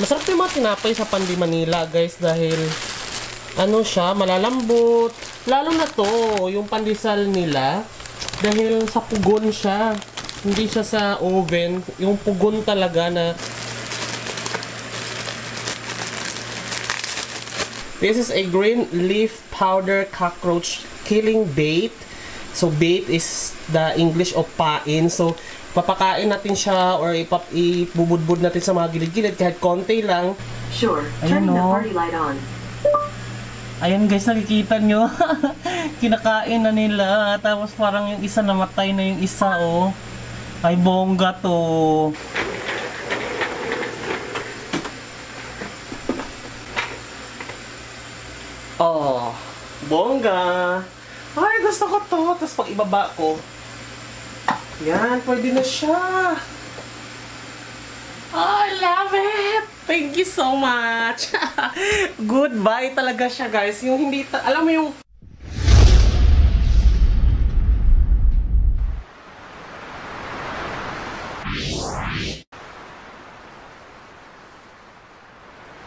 Masarap yung mga tinapay sa Pandi Manila, guys, dahil ano siya, malalambot. Lalo na to, yung pandesal nila, dahil sa pugon siya. Hindi siya sa oven, yung pugon talaga na. This is a green leaf powder cockroach killing bait. So bait is the English of pain. So papakain natin siya or ibubudbud natin sa mga gilid-gilid kahit konti lang. Sure. Turning the party light on. Ayan guys, nakikita nyo. Kinakain na nila. Tapos parang yung isa namatay na yung isa, oh. Ay, bongga to. Oh, bongga. Ay, gusto ko to. Tapos pag ibaba ko, yan, pwede na siya. Oh, I love it! Thank you so much! Goodbye talaga siya, guys. Yung hindi, alam mo yung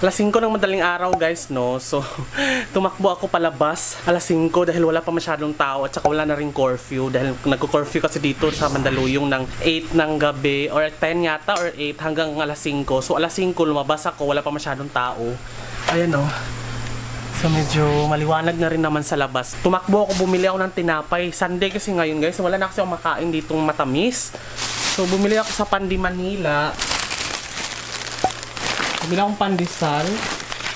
alas 5 ng madaling araw, guys, no? So, tumakbo ako palabas alas 5 dahil wala pa masyadong tao at saka wala na rin curfew dahil nagko-curfew kasi dito sa Mandaluyong ng 8 ng gabi or 10 yata or 8 hanggang alas 5. So, alas 5 lumabas ako, wala pa masyadong tao. Ayan, no? So, medyo maliwanag na rin naman sa labas. Tumakbo ako, bumili ako ng tinapay. Sunday kasi ngayon, guys. Wala na kasi ako makain ditong matamis. So, bumili ako sa Pandi Manila. Bumili akong pandesal.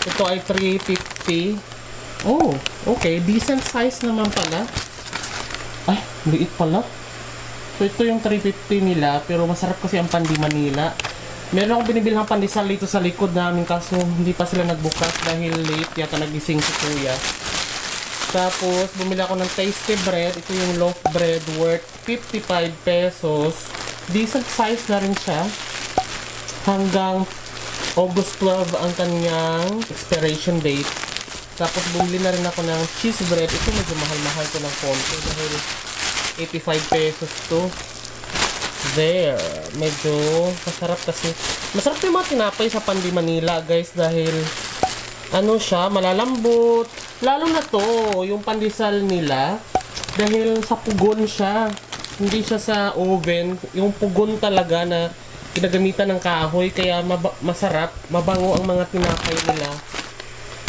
Ito ay 350. Oh, okay. Decent size naman pala. Ay, liit pala. So, ito yung 350 nila. Pero masarap kasi ang Pandi Manila. Meron akong binibili ng pandesal dito sa likod namin. Kaso, hindi pa sila nagbukas dahil late. Yata nagising si Kuya. Tapos, bumili ako ng tasty bread. Ito yung loaf bread worth 55 pesos. Decent size na rin siya. Hanggang August 12 ang kanyang expiration date. Tapos bumili na rin ako ng cheese bread. Ito medyo mahal-mahal ko ng konti dahil 85 pesos to. There. Medyo masarap kasi. Masarap yung mga tinapay sa Pandi Manila, guys, dahil ano siya, malalambot. Lalo na to, yung pandesal nila, dahil sa pugon siya. Hindi siya sa oven. Yung pugon talaga na ginagamitan ng kahoy, kaya masarap, mabango ang mga tinapay nila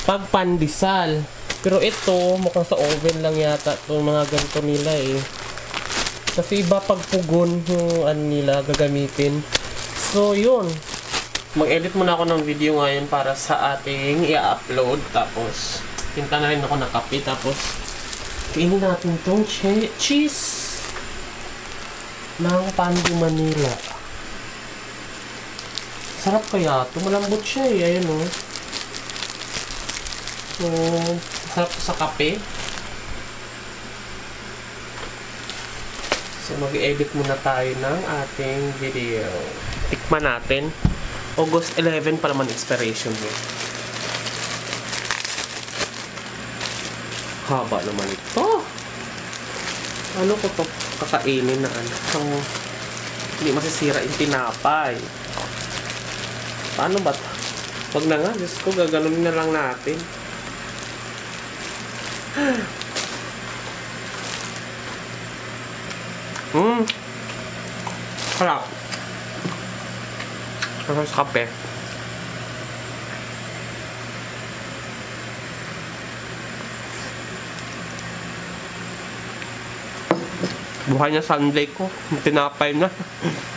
pag pandesal. Pero ito, mukhang sa oven lang yata itong mga ganito nila eh. Kasi iba pag pugon yung ano nila gagamitin. So yun, mag-edit muna ako ng video ngayon para sa ating i-upload. Tapos pinta na rin ako ng kape. Tapos kainin natin itong cheese ng Pandi Manila. Sarap kaya ito. Malambot siya eh. Ayan o. So, sarap sa kape. So, mag-edit muna tayo ng ating video. Tikman natin. August 11 pa naman expiration niya. Haba naman ito. Ano ko to kakainin na ano? Hindi masisira yung tinapay. Paano ba ito? Wag na nga. Diyos ko, gaganunin na lang natin. Harap. Sarap sa kape. Buhay na Sunday ko. Tinapay na.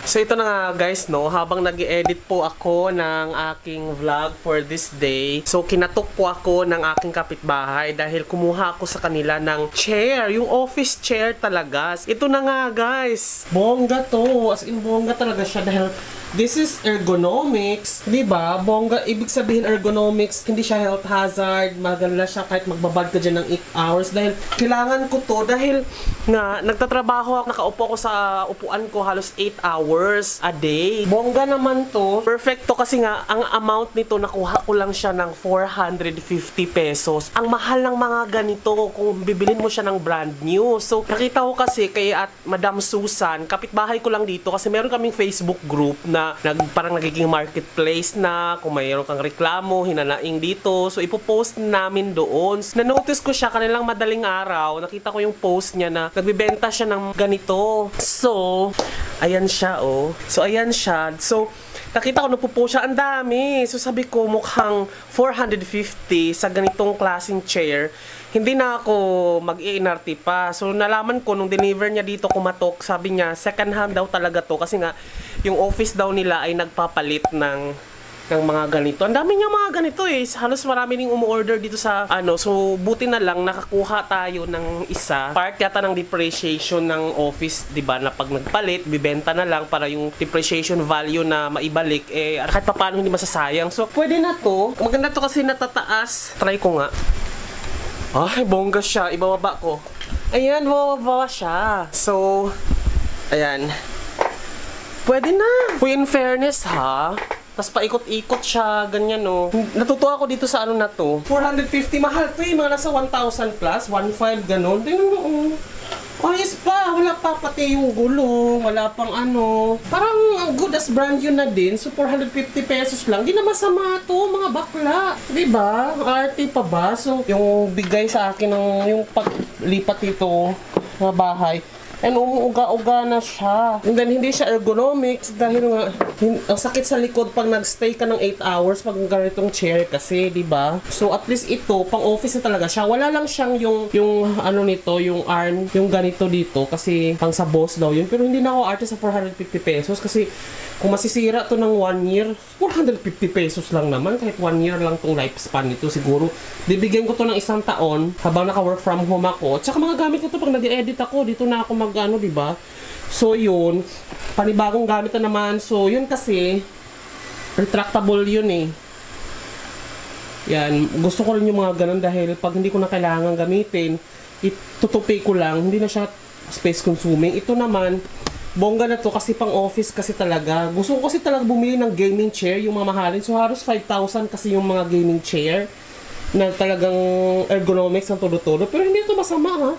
So ito na nga guys, no, habang nag-i-edit po ako ng aking vlog for this day. So kinatok po ako ng aking kapitbahay dahil kumuha ako sa kanila ng chair, yung office chair talaga. Ito na nga guys. Bongga to. As in bongga talaga siya dahil this is ergonomics, di ba? Bongga, ibig sabihin ergonomics, hindi siya health hazard, maganda siya kahit magbabad ka dyan ng 8 hours dahil kailangan ko to dahil na nagtatrabaho trabaho, nakaupo ako sa upuan ko halos 8 hours a day. Bongga naman to. Perfecto kasi nga, ang amount nito, nakuha ko lang siya ng 450 pesos. Ang mahal ng mga ganito kung bibilin mo siya ng brand new. So, nakita ko kasi kay at Madam Susan, kapitbahay ko lang dito kasi meron kaming Facebook group na parang nagiging marketplace na kung mayroon kang reklamo, hinanaing dito. So, ipopost namin doon. Na-notice ko siya kanilang madaling araw. Nakita ko yung post niya na nagbibenta siya ng ganito. So, ayan siya, oh. So, ayan siya. So, nakita ko nagpo-post siya. Ang dami. So, sabi ko, mukhang 450 sa ganitong klaseng chair. Hindi na ako mag-i-NRT pa. So, nalaman ko nung deliver niya dito kumatok, sabi niya, second hand daw talaga to. Kasi nga, yung office daw nila ay nagpapalit ng mga ganito. Ang dami niya mga ganito eh. Halos marami ning umu-order dito sa ano. So, buti na lang nakakuha tayo ng isa. Part yata ng depreciation ng office, 'di ba? Na pag nagpalit, bibenta na lang para yung depreciation value na maibalik eh kahit paano hindi masasayang. So, pwede na to. Maganda to kasi natataas. Try ko nga. Ay, bongga siya. Ibababa ko. Ayan, bababa siya. So, ayan. Pwede na. Uy, in fairness ha. Tapos paikot-ikot siya, ganyan no. Natutuwa ako dito sa ano na to. 450, mahal to eh. Mga nasa 1,000 plus, 1,500 ganon. Tingnan mo, ayos pa. Wala pa pati yung gulong. Wala pang ano. Parang good as brand yun na din. So 450 pesos lang. Di na masama to, mga bakla. Diba? Arte pa ba? So yung bigay sa akin ng yung paglipat dito na bahay. And umuuga-uga na siya. And then, hindi siya ergonomics dahil nga, ang sakit sa likod pag nag-stay ka ng 8 hours pag ganitong chair kasi, di ba? So, at least ito, pang office na talaga siya. Wala lang siyang yung ano nito, yung arm, yung ganito dito kasi pang sa boss daw yun. Pero hindi na ako arte sa 450 pesos kasi kung masisira to ng 1 year, 450 pesos lang naman. Kahit 1 year lang tong lifespan nito siguro. Bibigyan ko to ng 1 taon habang naka-work from home ako. Tsaka mga gamit ko to pag nag-edit ako, dito na ako ano, diba? So, yun. Panibagong gamit na naman. So, yun kasi, retractable yun eh. Yan. Gusto ko rin yung mga ganun dahil pag hindi ko na kailangan gamitin, itutupi ko lang. Hindi na siya space consuming. Ito naman, bongga na to kasi pang office kasi talaga. Gusto ko kasi talaga bumili ng gaming chair, yung mga mahalin. So, halos 5,000 kasi yung mga gaming chair na talagang ergonomics ang todo-todo. Pero hindi ito masama ha.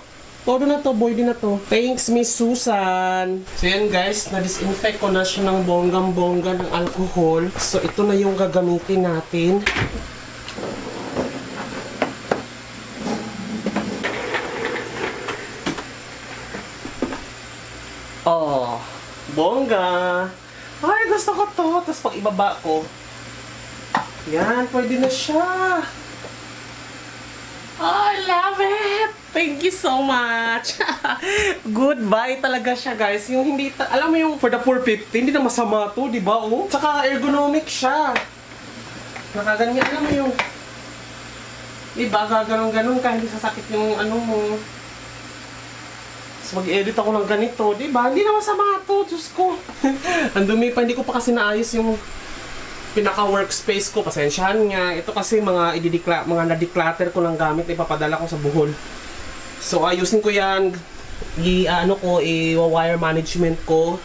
Todo na to, boy din na to. Thanks, Miss Susan. So yan guys, na-disinfect ko na siya ng bonggang-bongga ng alcohol. So ito na yung gagamitin natin. Oh, bongga. Ay, gusto ko to. Tapos pag ibaba ko, yan, pwede na siya. Oh, I love it! Thank you so much! Goodbye talaga siya, guys. Yung hindi, alam mo yung for the 450, hindi na masama to, di ba? Oh? Tsaka ergonomic siya. Nakaganyan, alam mo yung, di ba? Gaganon-ganon ka, hindi sasakit yung ano mo. So, mag-edit ako ng ganito, di ba? Hindi na masama to, Diyos ko. Ang dumi pa, hindi ko pa kasi naayos yung pinaka-workspace ko, pasensyahan nga. Ito kasi mga na-declutter ko ng gamit, ipapadala ko sa Bohol. So, ayusin ko yan. I-wire management ko.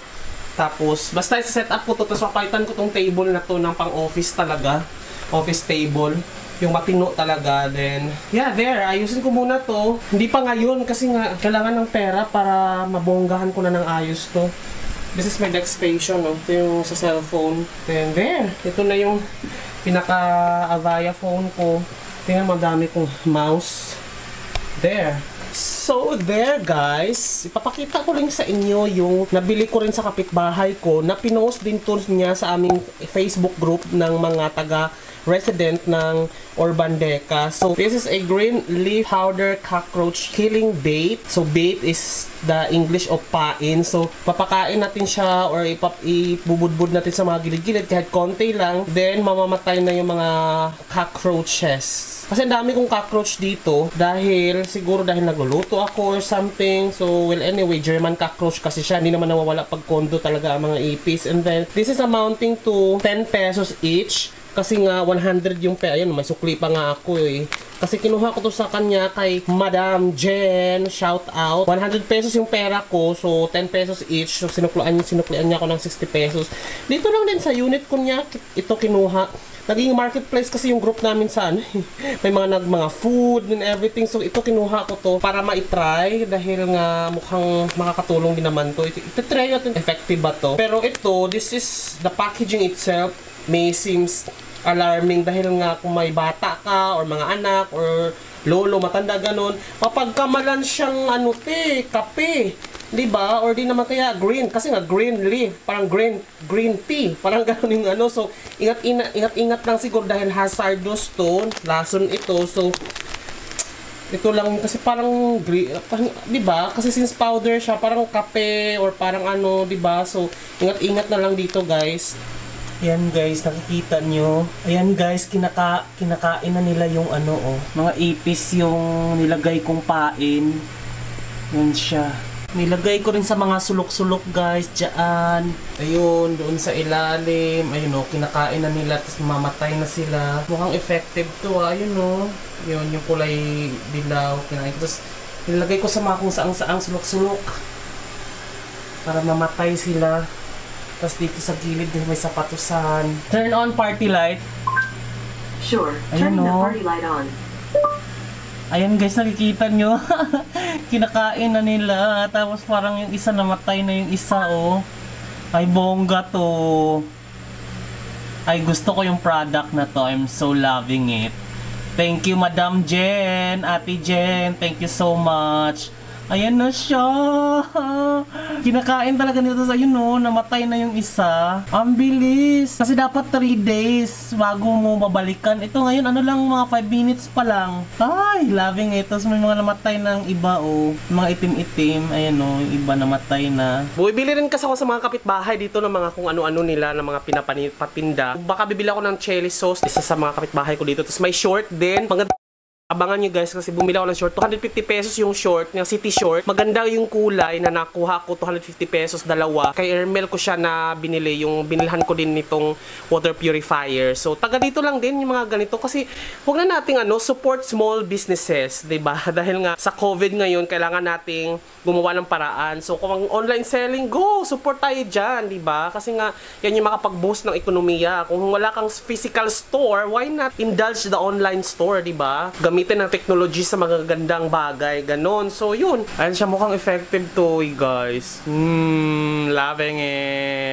Tapos, basta i-set up ko to. Tapos, papalitan ko tong table na to ng pang-office talaga. Office table. Yung matino talaga. Then, yeah, there. Ayusin ko muna to. Hindi pa ngayon kasi nga, kailangan ng pera para mabonggahan ko na ng ayos to. This is my desk station, no? Ito yung sa cellphone. Then there, ito na yung pinaka-Avaya phone ko. Tingnan, madami kong mouse. There. So there guys, ipapakita ko rin sa inyo yung nabili ko rin sa kapitbahay ko na pinost din to niya sa aming Facebook group ng mga taga-resident ng Urban Deca. So this is a green leaf powder cockroach killing bait. So bait is the English of pain. So papakain natin siya or ibubudbud natin sa mga gilid-gilid kahit konti lang. Then mamamatay na yung mga cockroaches. Kasi dami kong cockroach dito siguro dahil nagluluto ako or something. So, well, anyway, German cockroach kasi siya. Hindi naman nawawala pag kondo talaga ang mga ipis. And then, this is amounting to 10 pesos each. Kasi nga 100 yung pera. Ayun, may sukli pa nga ako eh. Kasi kinuha ko to sa kanya kay Madam Jen. Shout out. 100 pesos yung pera ko. So 10 pesos each. So sinuklian niya ako ng 60 pesos. Dito lang din sa unit ko niya ito kinuha. Naging marketplace kasi yung group namin sa ano. May mga food and everything. So ito kinuha ko to para ma-try dahil nga mukhang makakatulong din naman to. Ito-try natin effective ba to. Pero ito, this is the packaging itself may seems alarming dahil nga kung may bata ka or mga anak or lolo, matanda ganon, papagkamalan siyang kape. Diba? Or di naman kaya green. Kasi nga green leaf. Parang green tea. Parang gano'n yung So, ingat lang siguro dahil hazardous to. Lason ito. So, ito lang kasi parang green. Diba? Kasi since powder siya, parang kape or parang diba? So, ingat na lang dito guys. Ayan guys, nakikita nyo. Ayan guys, kinakain na nila yung mga ipis yung nilagay kong pain. Yan siya. Nilagay ko rin sa mga sulok-sulok guys, dyan. Ayun, doon sa ilalim. Ayun kinakain na nila, tapos mamatay na sila. Mukhang effective to ayun Yun, yung kulay dilaw. Kinain ko. Tapos nilagay ko sa mga kung saang sulok-sulok. Para mamatay sila. Tapos dito sa gilid may sapatusan. Turn on party light. Sure, turn the party light on. Ayan guys, nakikita nyo. Kinakain na nila. Tapos parang yung isa namatay na yung isa Ay bongga to. Ay gusto ko yung product na to. I'm so loving it. Thank you Madam Jen, Ate Jen. Thank you so much. Ayan na siya. Kinakain talaga nito sa namatay na yung isa. Ang bilis. Kasi dapat 3 days bago mo babalikan. Ito ngayon, lang, mga 5 minutes pa lang. Ay, loving ito. So, may mga namatay ng iba, Mga itim-itim. Ayan, yung iba namatay na. Bumibili rin kasi ako sa mga kapitbahay dito ng mga kung ano-ano nila, ng mga pinapatinda. Baka bibili ako ng chili sauce. Isa sa mga kapitbahay ko dito. Tapos may short din. Abangan nyo guys kasi bumili ako ng short. 250 pesos yung short, yung city short. Maganda yung kulay na nakuha ko, 250 pesos dalawa. Kay Ermel ko siya na binili, yung binilhan ko din nitong water purifier. So taga dito lang din yung mga ganito kasi huwag na nating support small businesses, 'di ba? Dahil nga sa COVID ngayon, kailangan nating gumawa ng paraan. So kung online selling, go, support tayo diyan, 'di ba? Kasi nga yan yung makapag-boost ng ekonomiya. Kung wala kang physical store, why not indulge the online store, 'di ba? Gamitin ng technology sa mga gandang bagay, ganon. So, yun. Ayan siya, mukhang effective to, guys. Loving it.